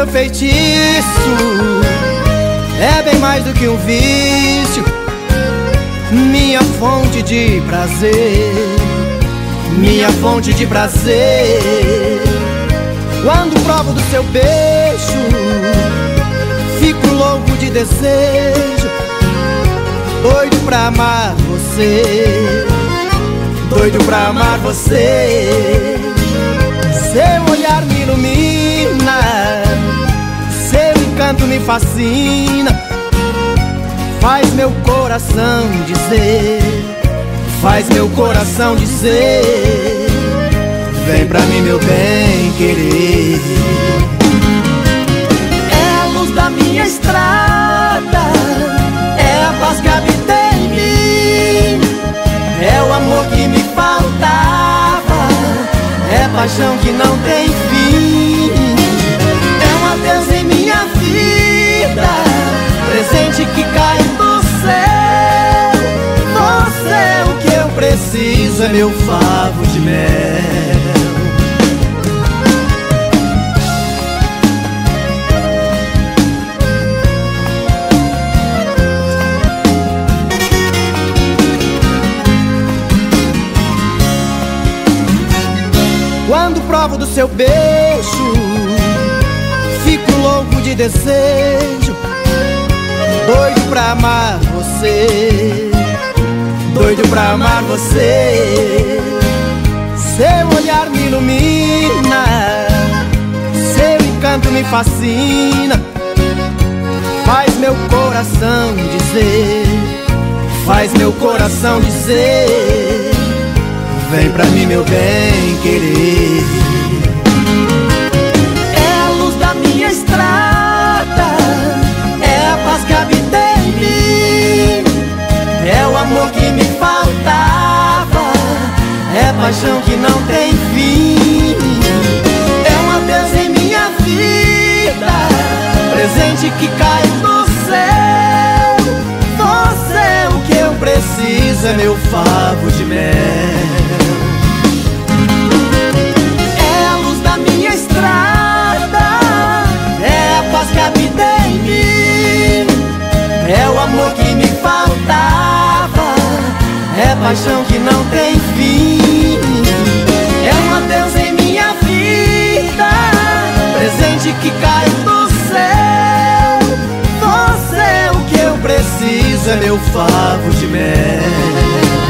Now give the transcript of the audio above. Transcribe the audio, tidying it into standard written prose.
meu feitiço, é bem mais do que um vício, minha fonte de prazer, minha fonte de prazer. Quando provo do seu beijo, fico louco de desejo, doido pra amar você, doido pra amar você. Seu olhar me ilumina, seu encanto me fascina, faz meu coração dizer, faz meu coração dizer: vem pra mim, meu bem querer. É a luz da minha estrada, é a paz que habita em mim, é o amor que me faltava, é paixão que não tem fim. É um adeus em minha vida, presente que cai do céu. Você é o que eu preciso, é meu favo de mel. Quando provo do seu beijo, fico louco de desejo, doido pra amar você, doido pra amar você. Seu olhar me ilumina, seu encanto me fascina, faz meu coração dizer, faz meu coração dizer: vem pra mim, meu bem querer. É a luz da minha estrada, é a paz que habita em mim, é o amor que me faltava, é paixão que não tem fim. É um adeus em minha vida, presente que cai do céu. Você é o que eu preciso, é meu favo de mel. É o amor que me faltava, é paixão que não tem fim. É um adeus em minha vida, presente que cai do céu. Você é o que eu preciso, é meu favo de mel.